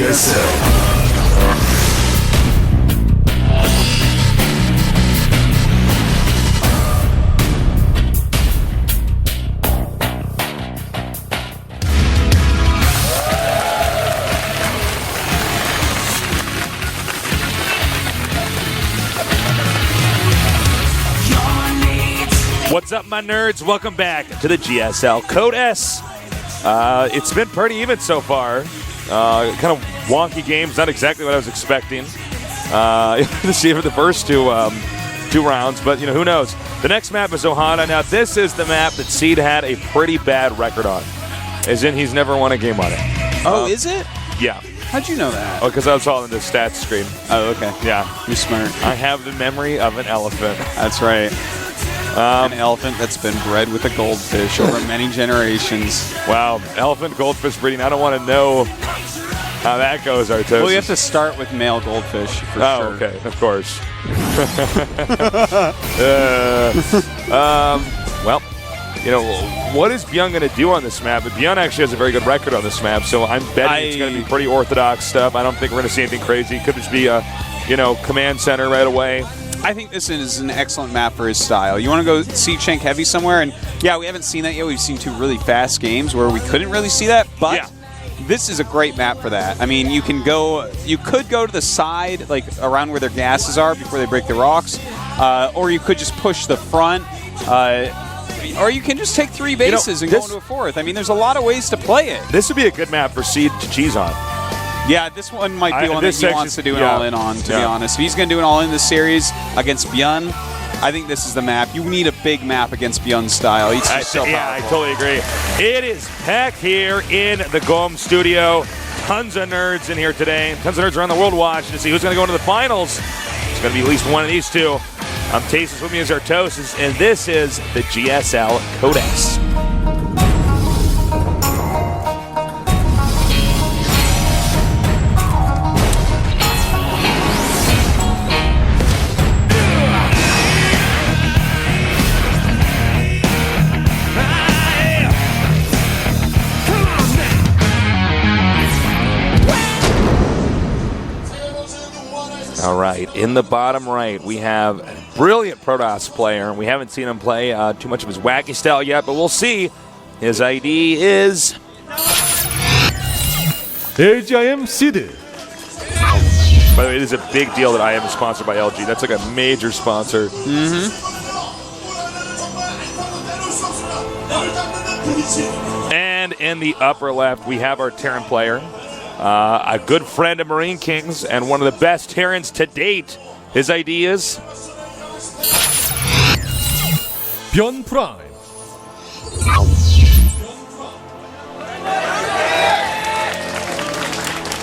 GSL. What's up, my nerds? Welcome back to the GSL Code S. It's been pretty even so far. Kind of wonky games, not exactly what I was expecting to see for the first two rounds, but who knows? The next map is Ohana. Now, this is the map that Seed had a pretty bad record on, as in he's never won a game on it. Oh, is it? Yeah. How'd you know that? Oh, because I was all in the stats screen. Oh, okay. Yeah. You're smart. I have the memory of an elephant. That's right. An elephant that's been bred with a goldfish over many generations. Wow, elephant goldfish breeding. I don't want to know how that goes, Artos. Well, you have to start with male goldfish for sure. Oh, okay, of course. Well, what is Byun going to do on this map? But Byun actually has a very good record on this map, so I'm betting it's going to be pretty orthodox stuff. I don't think we're going to see anything crazy. It could just be a, command center right away. I think this is an excellent map for his style. You want to go Siege Tank heavy somewhere, and yeah, we haven't seen that yet. We've seen two really fast games where we couldn't really see that, but this is a great map for that. I mean, you could go to the side, like around where their gases are before they break the rocks, or you could just push the front, or you can just take three bases and go into a fourth. I mean, there's a lot of ways to play it. This would be a good map for Seed to cheese on. Yeah, this one might be one that he wants to do an all-in on, to be honest. If he's going to do an all-in this series against Byun, I think this is the map. You need a big map against Byun's style. He's just so powerful. Yeah, I totally agree. It is packed here in the GOM studio. Tons of nerds in here today. Tons of nerds around the world watching to see who's going to go into the finals. It's going to be at least one of these two. I'm Tasis, with me is Artosis, and this is the GSL Codex. All right, in the bottom right, we have a brilliant Protoss player. We haven't seen him play too much of his wacky style yet, but we'll see. His ID is... LGIM Seed. By the way, it is a big deal that I am sponsored by LG. That's like a major sponsor. And in the upper left, we have our Terran player. A good friend of Marine Kings and one of the best Terrans to date. His ID is Byun Prime.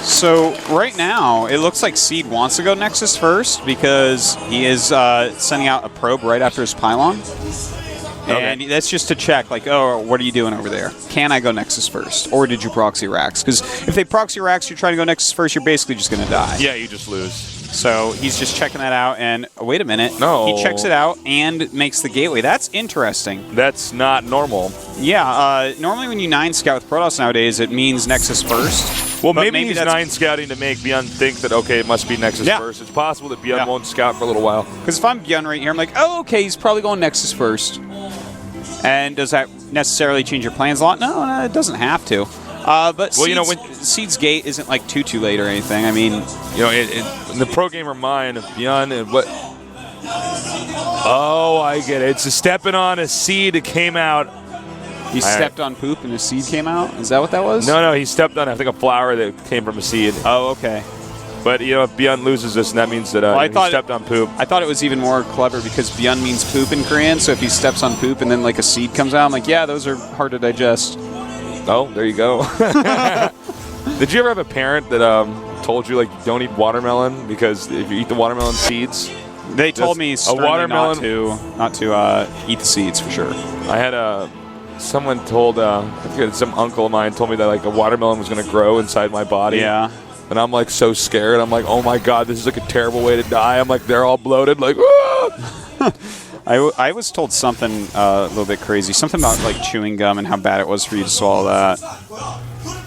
So right now, it looks like Seed wants to go Nexus first because he is sending out a probe right after his pylon. And that's just to check, like, oh, what are you doing over there? Can I go Nexus first? Or did you proxy racks? Because if they proxy racks, you're trying to go Nexus first, you're basically just going to die. Yeah, you just lose. So he's just checking that out, and wait a minute. No. He checks it out and makes the gateway. That's interesting. That's not normal. Yeah, normally when you 9-scout with Protoss nowadays, it means Nexus first. Well, maybe he's 9-scouting to make Byun think that, okay, it must be Nexus first. It's possible that Byun won't scout for a little while. Because if I'm Byun right here, I'm like, oh, okay, he's probably going Nexus first. And does that necessarily change your plans a lot? No, it doesn't have to. But Seed's gate isn't like too late or anything. I mean, in the pro gamer mind of Byun and what. Oh, I get it. It's a stepping on a seed that came out. He stepped on poop and a seed came out? Is that what that was? No, he stepped on, I think, a flower that came from a seed. Oh, okay. But, if Byun loses this, and that means that he stepped on poop. I thought it was even more clever because Byun means poop in Korean, so if he steps on poop and then, like, a seed comes out, I'm like, yeah, those are hard to digest. Oh, there you go. Did you ever have a parent that told you, like, don't eat watermelon because if you eat the watermelon seeds? They told me not to eat the seeds, for sure. I had someone told, I forget, some uncle of mine told me that, like, a watermelon was going to grow inside my body. Yeah. And I'm like so scared. I'm like, oh my God, this is like a terrible way to die. I'm like, they're all bloated, like, ah! I was told something a little bit crazy, something about like chewing gum and how bad it was for you to swallow that.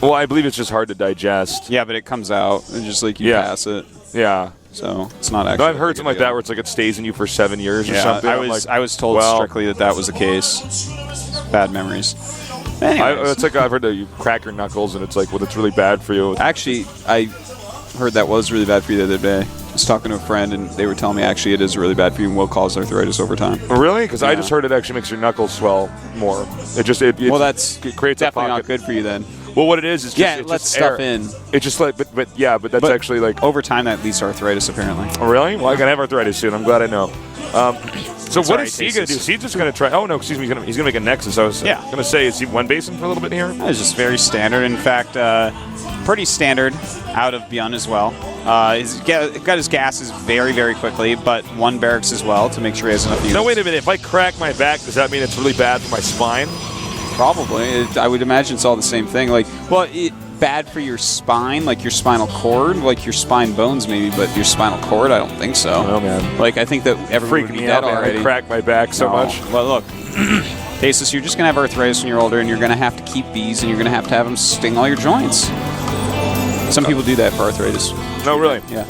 Well, I believe it's just hard to digest. Yeah, but it comes out. It's just like you pass it. Yeah. So it's not actually. No, I've heard something like that where it's like it stays in you for 7 years or something. I was told strictly that was the case. Bad memories. It's like I've heard that you crack your knuckles and it's like, well, it's really bad for you. Actually, I heard that was really bad for you the other day. I was talking to a friend and they were telling me actually it is really bad for you and will cause arthritis over time. Really? Because I just heard it actually makes your knuckles swell more. It creates definitely a not good for you then. Well, what it is just it lets stuff in. It's just like, but that's actually like over time that leads to arthritis apparently. Oh, really? Well, I can have arthritis soon. I'm glad I know. So what is he going to do? Is he just going to try? Oh no, excuse me. He's going to make a Nexus. I was going to say, is he one basing for a little bit here? It's just very standard. In fact, pretty standard out of Byun as well. He's got his gases very, very quickly, but one barracks as well to make sure he has enough units. No, wait a minute. If I crack my back, does that mean it's really bad for my spine? Probably. I would imagine it's all the same thing. Bad for your spine, like your spinal cord, like your spine bones maybe, but your spinal cord, I don't think so. Oh, man. Like, I think that everyone would be dead already. I crack my back so much. Well, look, Tasis, you're just going to have arthritis when you're older, and you're going to have to keep these, and you're going to have them sting all your joints. Some people do that for arthritis. No, really? Yeah.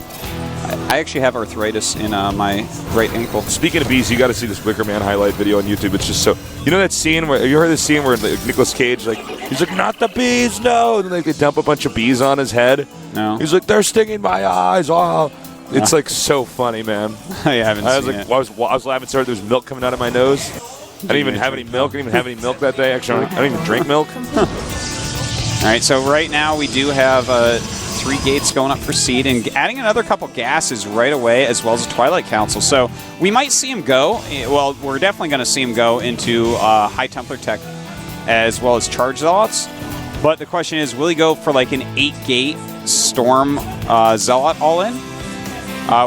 I actually have arthritis in my right ankle. Speaking of bees, you got to see this Wicker Man highlight video on YouTube. It's just so... You know that scene where... You heard the scene where Nicolas Cage, he's like, not the bees, no! And then they dump a bunch of bees on his head. No. He's like, they're stinging my eyes. Oh. It's so funny, man. I haven't seen it. I was laughing so hard there was milk coming out of my nose. I didn't even have any milk. I didn't even have any milk that day. Actually, I didn't even drink milk. All right, so right now we do have 3 gates going up for Seed and adding another couple gases right away, as well as a Twilight Council. So we might see him go. Well, we're definitely going to see him go into High Templar Tech as well as Charge Zealots. But the question is, will he go for like an 8-gate Storm Zealot all-in?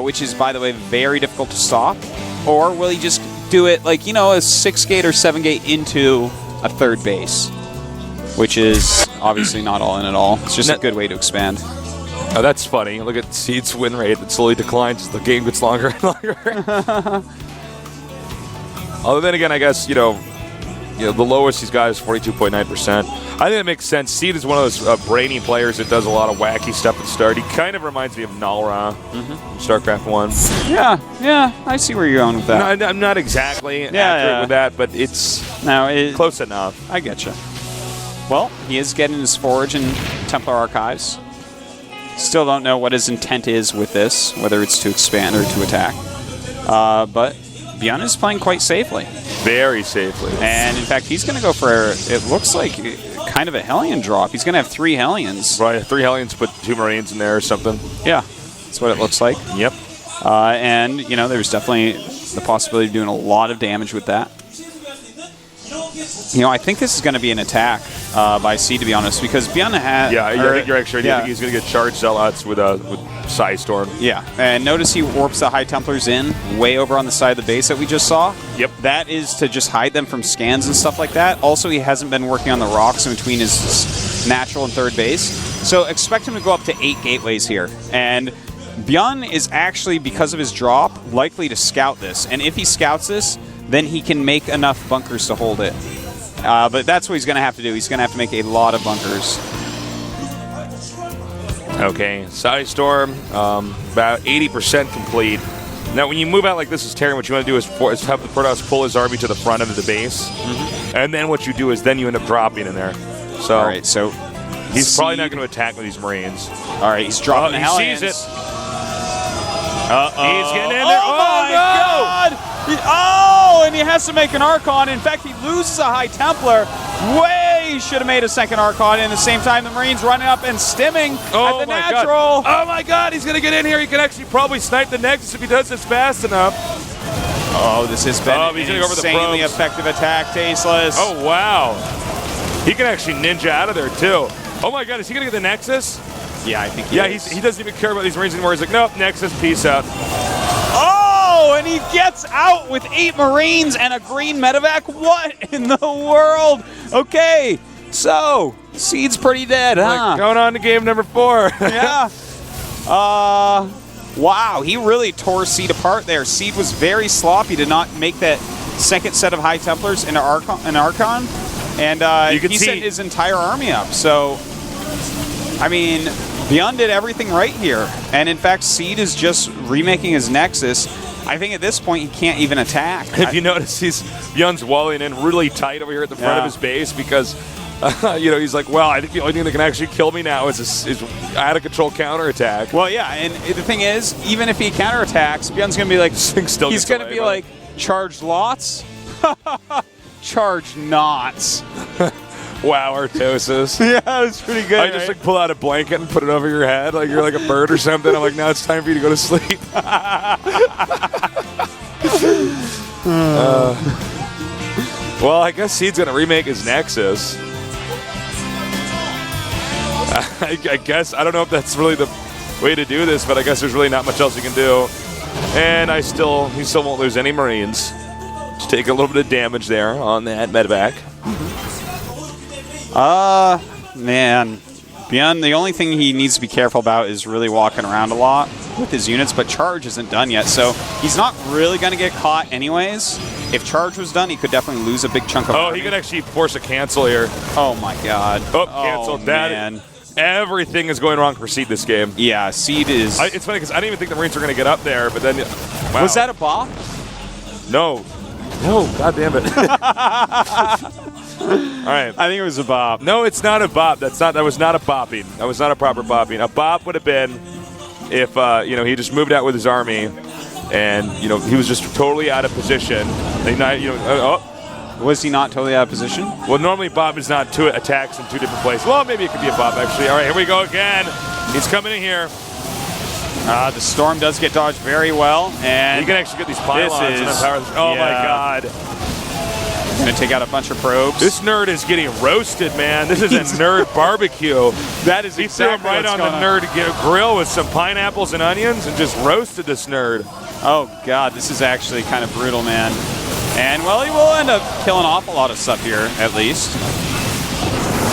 Which is, by the way, very difficult to stop. Or will he just do it like, a 6-gate or 7-gate into a 3rd base? Which is obviously not all in at all. It's just a good way to expand. Oh, that's funny. Look at Seed's win rate that slowly declines as the game gets longer and longer. Although then again, I guess, the lowest he's got is 42.9%. I think that makes sense. Seed is one of those brainy players that does a lot of wacky stuff at the start. He kind of reminds me of Nalra from StarCraft 1. Yeah, I see where you're going with that. No, I'm not exactly accurate with that, but it's close enough. I get you. Well, he is getting his Forge and Templar Archives. Still don't know what his intent is with this, whether it's to expand or to attack. But Byun is playing quite safely. Very safely. And in fact, he's going to go for, it looks like, kind of a Hellion drop. He's going to have 3 Hellions. Right, 3 Hellions, put 2 Marines in there or something. Yeah, that's what it looks like. Yep. And, there's definitely the possibility of doing a lot of damage with that. I think this is going to be an attack by C, to be honest, because Byun has... Yeah, I think you're actually right. I think he's going to get charged Zealots with Psy Storm. Yeah, and notice he warps the High Templars in way over on the side of the base that we just saw. Yep. That is to just hide them from scans and stuff like that. Also, he hasn't been working on the rocks in between his natural and 3rd base. So expect him to go up to 8 gateways here. And Byun is actually, because of his drop, likely to scout this. And if he scouts this, then he can make enough bunkers to hold it. But that's what he's going to have to do. He's going to have to make a lot of bunkers. Okay, Psy Storm, about 80% complete. Now, when you move out like this as Terran, what you want to do is have the Protoss pull his army to the front of the base. And then what you do is then you end up dropping in there. So, all right, so he's probably not going to attack with these Marines. All right, he's dropping the Hellions. He sees it. He's getting in there. Oh my God! Oh, and he has to make an Archon. In fact, he loses a High Templar. He should have made a 2nd Archon. And at the same time, the Marines running up and stimming at the natural. God. Oh my God, he's going to get in here. He can actually probably snipe the Nexus if he does this fast enough. Oh, this has been an insanely effective attack, Tasteless. Oh, wow. He can actually ninja out of there, too. Oh my God, is he going to get the Nexus? Yeah, I think he is. He doesn't even care about these Marines anymore. He's like, nope, Nexus, peace out. Oh, and he gets out with 8 Marines and a green medevac. What in the world? Okay, so Seed's pretty dead, huh? Going on to game number 4. Yeah. Wow, he really tore Seed apart there. Seed was very sloppy to not make that 2nd set of High Templars into Archon. And he sent his entire army up. So I mean, Byun did everything right here. And in fact, Seed is just remaking his Nexus. I think at this point, he can't even attack. If you notice, Byun's walling in really tight over here at the front of his base because, he's like, well, I think the only thing that can actually kill me now is out-of-control counterattack. Well, yeah, and the thing is, even if he counterattacks, Byun's going to be like, he's going to be like, charged lots, charged knots. Wow, Artosis. Yeah, that was pretty good. I just like pull out a blanket and put it over your head like you're like a bird or something. I'm like, now it's time for you to go to sleep. Well, I guess Seed's going to remake his Nexus. I guess, I don't know if that's really the way to do this, but I guess there's really not much else you can do. And he still won't lose any Marines. Just take a little bit of damage there on that medevac. Man. Byun, the only thing he needs to be careful about is really walking around a lot with his units, but Charge isn't done yet, so he's not really going to get caught anyways. If Charge was done, he could definitely lose a big chunk of army. He could actually force a cancel here. Oh my god. Oh, canceled. Man. Everything is going wrong for Seed this game. Yeah, Seed is... It's funny because I didn't even think the Marines were going to get up there, but then... Wow. Was that a bop? No. No, god damn it. All right. I think it was a bop. No, it's not a bop. That was not a bopping. That was not a proper bopping. A bop would have been if he just moved out with his army and he was just totally out of position. Was he not totally out of position? Well, normally bop is not two attacks in two different places. Well, maybe it could be a bop actually. All right, here we go again. He's coming in here. The storm does get dodged very well, and you can actually get these pylons and empower this. Oh my god. Gonna take out a bunch of probes. This nerd is getting roasted, man. This is a nerd barbecue. That is he exactly threw him right on the nerd grill with some pineapples and onions and just roasted this nerd. Oh god, this is actually kind of brutal, man. And well, he will end up killing off a lot of stuff here, at least.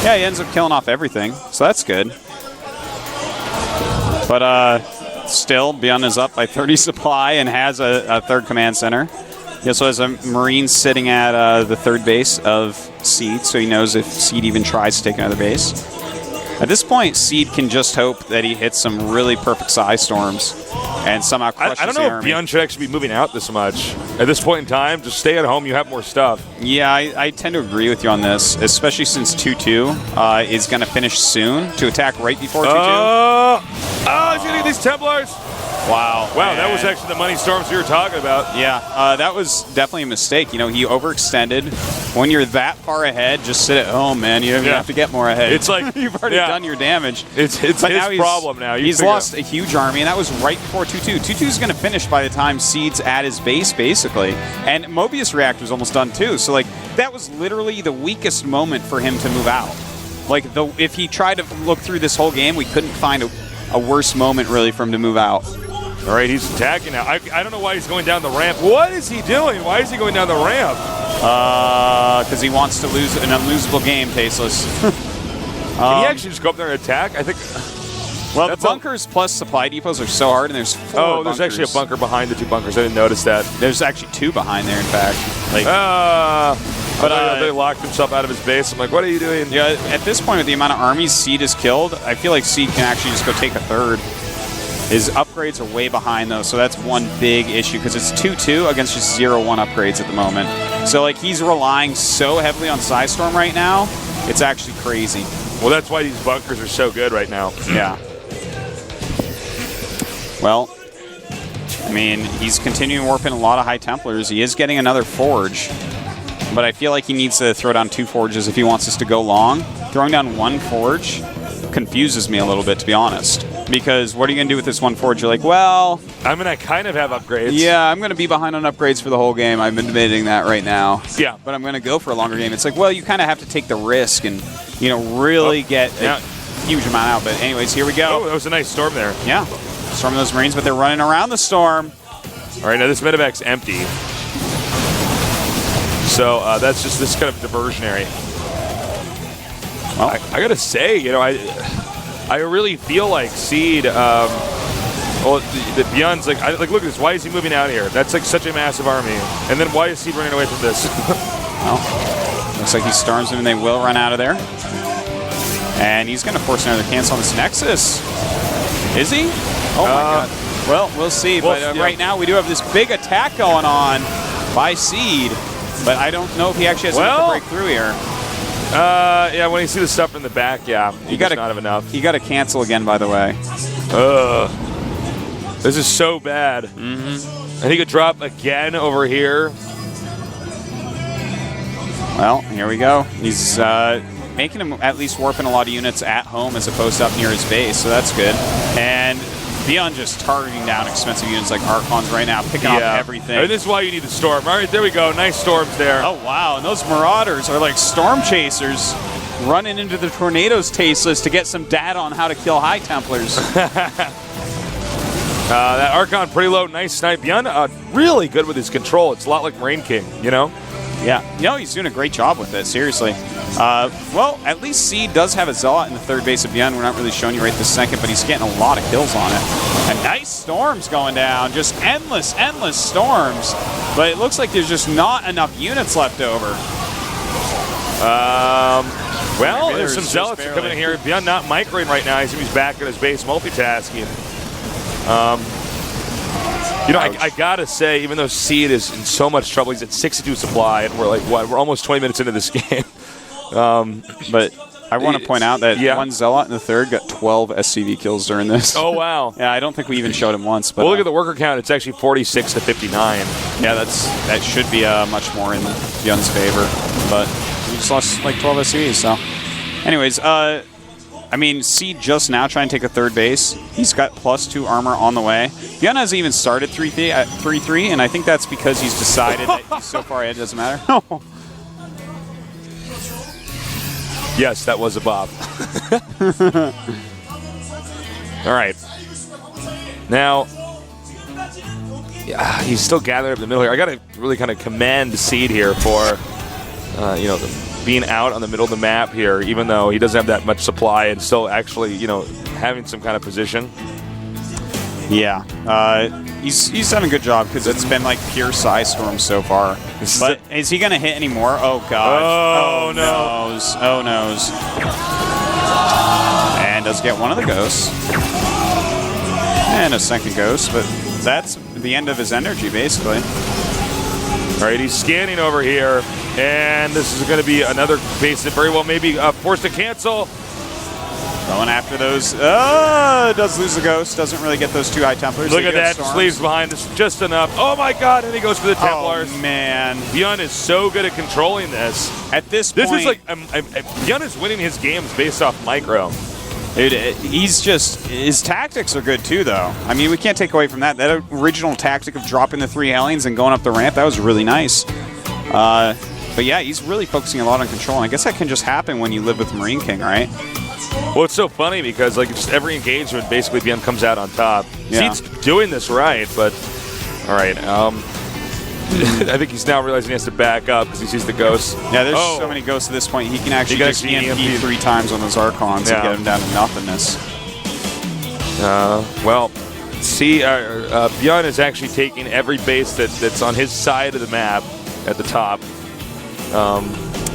Yeah, he ends up killing off everything, so that's good. But still, Byun is up by 30 supply and has a third command center. He also has a Marine sitting at the third base of Seed, so he knows if Seed even tries to take another base. At this point, Seed can just hope that he hits some really perfect size storms and somehow crushes I don't know if Byun should actually be moving out this much. At this point in time, just stay at home. You have more stuff. Yeah, I tend to agree with you on this, especially since 2-2 is going to finish soon to attack right before 2-2. He's going to get these Templars. Wow. Wow, that was actually the money storms you were talking about. Yeah, that was definitely a mistake. He overextended. When you're that far ahead, just sit at home, man. You don't even have to get more ahead. It's like you've already done your damage. It's his problem now. He's lost a huge army, and that was right before 2-2. 2-2 is going to finish by the time Seed's at his base, basically. And Mobius Reactor's almost done, too. So, that was literally the weakest moment for him to move out. If he tried to look through this whole game, we couldn't find a worse moment, really, for him to move out. All right, he's attacking now. I don't know why he's going down the ramp. What is he doing? Why is he going down the ramp? Because he wants to lose an unlosable game, Tasteless. Can he actually just go up there and attack? I think... Well, the bunkers plus supply depots are so hard, and there's 4 bunkers. There's actually a bunker behind the 2 bunkers. I didn't notice that. There's actually 2 behind there, in fact. But they locked himself out of his base. I'm like, what are you doing? Yeah, at this point, with the amount of armies Seed has killed, I feel like Seed can actually just go take a third. His upgrades are way behind, though, so that's one big issue, because it's 2-2 against just 0-1 upgrades at the moment. So, he's relying so heavily on Psystorm right now, it's actually crazy. Well, that's why these bunkers are so good right now. Yeah. Well, I mean, he's continuing warping a lot of High Templars. He is getting another Forge, but I feel like he needs to throw down 2 Forges if he wants us to go long. Throwing down 1 Forge confuses me a little bit, to be honest. Because what are you going to do with this 1 Forge? You're like, well... I kind of have upgrades. Yeah, I'm going to be behind on upgrades for the whole game. I'm admitting that right now. Yeah. But I'm going to go for a longer game. It's like, well, you kind of have to take the risk and, really get a huge amount out. But anyways, here we go. Oh, that was a nice storm there. Yeah. Storming those Marines, but they're running around the storm. All right, now this medevac's empty. So that's just this kind of diversionary. Well, I got to say, I really feel like Seed, the Byun's look at this. Why is he moving out here? That's such a massive army. And then why is Seed running away from this? Well, looks like he storms them and they will run out of there. And he's going to force another cancel on this Nexus. Is he? Oh, my God. Well, we'll see. But right now, we do have this big attack going on by Seed. But I don't know if he actually has enough to break through here. Yeah, when you see the stuff in the back, yeah, you got to not have enough. You got to cancel again, by the way. This is so bad. And he could drop again over here. Well, here we go. He's making him at least warping a lot of units at home as opposed to up near his base, so that's good. And Byun just targeting down expensive units like Archons right now, picking off everything. And this is why you need the Storm. All right, there we go. Nice Storms there. Oh, wow. And those Marauders are like Storm Chasers running into the Tornadoes tasteless to get some data on how to kill High Templars. That Archon pretty low, nice snipe. Byun really good with his control. It's a lot like Rain King, you know? Yeah. He's doing a great job with it, seriously. Well, at least Seed does have a Zealot in the third base of Byun. We're not really showing you right this second, but he's getting a lot of kills on it. And nice storms going down. Just endless storms. But it looks like there's just not enough units left over. Well, there's some Zealots coming in here. Byun not microing right now. He's back at his base multitasking. I gotta say, even though Seed is in so much trouble, he's at 62 supply, and we're like, we're almost 20 minutes into this game. But I want to point out that one Zealot in the third got 12 SCV kills during this. Oh, wow. Yeah, I don't think we even showed him once. But well, look at the worker count. It's actually 46 to 59. Yeah, that should be much more in Byun's favor. But we just lost like 12 SCVs, so. Anyways, I mean, Seed just now trying to take a third base. He's got +2 armor on the way. Byun hasn't even started 3-3, and I think that's because he's decided that he's so far ahead it doesn't matter. Yes, that was a Bob. All right. Now, he's still gathering up in the middle here. I got to really kind of commend Seed here for, being out on the middle of the map here, even though he doesn't have that much supply and still actually, having some kind of position. Yeah. He's done a good job because it's been like pure size storms so far. But is he going to hit any more? Oh, God. Oh, no. Noes. Oh, noes. And does get one of the ghosts. And a second ghost, but that's the end of his energy, basically. All right, he's scanning over here, and this is going to be another base that very well may be forced to cancel. Going after those. Does lose a ghost. Doesn't really get those 2 High Templars. Look at that. Sleeves behind us. Just enough. Oh, my God. And he goes for the Templars. Oh, man. Byun is so good at controlling this. At this point. This is like, Byun is winning his games based off micro. Dude, his tactics are good too, though. I mean, we can't take away from that. That original tactic of dropping the 3 Hellions and going up the ramp, that was really nice. But yeah, he's really focusing a lot on control. And I guess that can just happen when you live with Marine King, right? Well, it's so funny because like just every engagement, basically Byun comes out on top. Yeah. He's doing this right, but all right. I think he's now realizing he has to back up because he sees the ghosts. Yeah, there's so many ghosts at this point. He can actually just EMP 3 times on those Archons and get him down to nothingness. Well, see, Byun is actually taking every base that's on his side of the map at the top.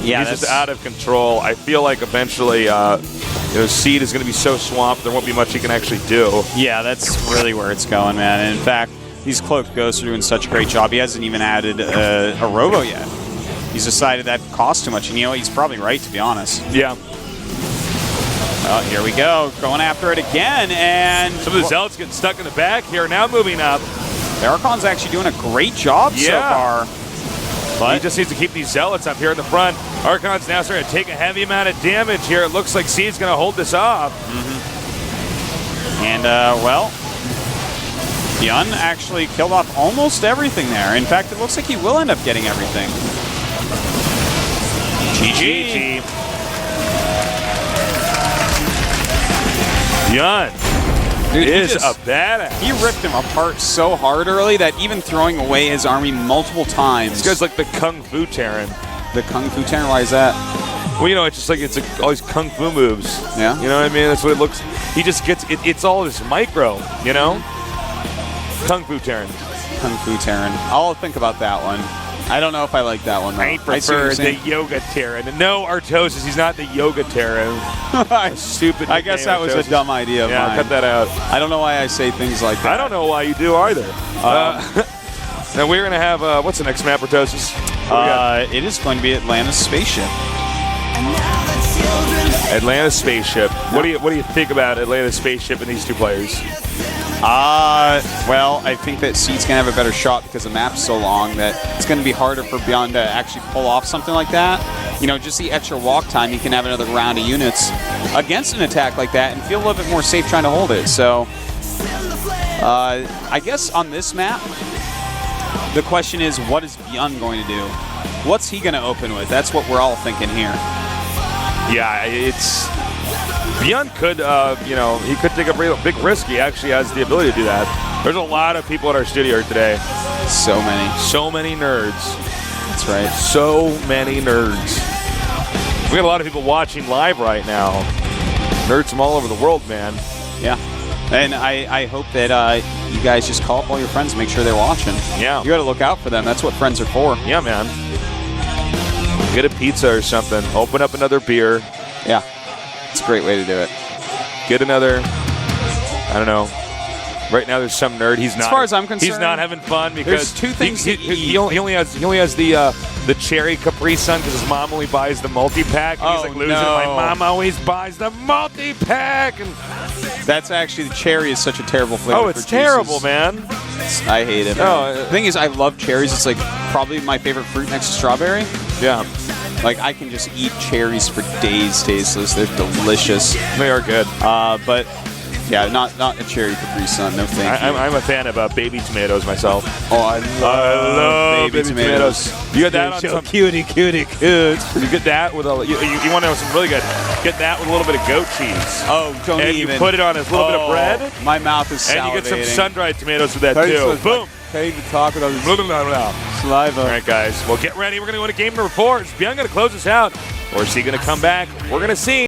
He's just out of control. I feel like eventually, Seed is going to be so swamped there won't be much he can actually do. Yeah, that's really where it's going, man. And in fact, these Cloaked Ghosts are doing such a great job. He hasn't even added a Robo yet. He's decided that costs too much, and he's probably right, to be honest. Yeah. Well, here we go. Going after it again, and some of the Zealots getting stuck in the back here, now moving up. The Archon's actually doing a great job so far. But he just needs to keep these Zealots up here in the front. Archon's now starting to take a heavy amount of damage here. It looks like Seed's going to hold this off. And, well, Byun actually killed off almost everything there. In fact, it looks like he will end up getting everything. GG. Byun is a badass. He ripped him apart so hard early that even throwing away his army multiple times. This guy's like the Kung Fu Terran. The Kung Fu Terran? Why is that? Well, it's just like all these Kung Fu moves. Yeah. You know what I mean? That's what it looks. He just gets it. It's all this micro. Kung Fu Terran. Kung Fu Terran. I'll think about that one. I don't know if I like that one, though. I prefer the Yoga Terran. No, Artosis. He's not the Yoga Terran. Stupid. I guess that was a dumb idea of mine. Cut that out. I don't know why I say things like that. I don't know why you do either. Now we're going to have, what's the next map, Artosis? It is going to be Atlanta's spaceship. Atlanta's spaceship. What do you think about Atlanta's spaceship and these two players? Well, I think that Seed's going to have a better shot because the map's so long that it's going to be harder for Byun to actually pull off something like that. You know, just the extra walk time, you can have another round of units against an attack like that and feel a little bit more safe trying to hold it. So, I guess on this map, the question is, what is Byun going to do? What's he going to open with? That's what we're all thinking here. Yeah, it's... Byun could, he could take a real big risk. He actually has the ability to do that. There's a lot of people at our studio today. So many. So many nerds. That's right. So many nerds. We got a lot of people watching live right now. Nerds from all over the world, man. Yeah. And I hope that you guys just call up all your friends and make sure they're watching. Yeah. You got to look out for them. That's what friends are for. Yeah, man. Get a pizza or something. Open up another beer. Yeah. It's a great way to do it. Get another, I don't know. Right now, there's some nerd. He's not. As far as I'm concerned, he's not having fun because there's two things. He only has the cherry Capri Sun because his mom only buys the multi-pack. And he's like losing. No. My mom always buys the multi-pack. And that's actually, the cherry is such a terrible flavor. Oh, it's terrible, man. I hate it. The thing is, I love cherries. It's like probably my favorite fruit next to strawberry. Yeah. Like, I can just eat cherries for days tasteless. They're delicious. They are good. But, yeah, not a cherry Capri Sun. No thank you. I'm a fan of baby tomatoes myself. Oh, I love baby tomatoes. You get that on some... Cutie. You get that with a... You want to know some really good... Get that with a little bit of goat cheese. Oh, don't and even. And you put it on a little bit of bread. My mouth is salivating. And you get some sun-dried tomatoes with that, too. Boom. Can't even talk without this saliva. All right, guys. Well, get ready. We're going to go to game number 4. Is Byun going to close us out? Or is he going to come back? We're going to see.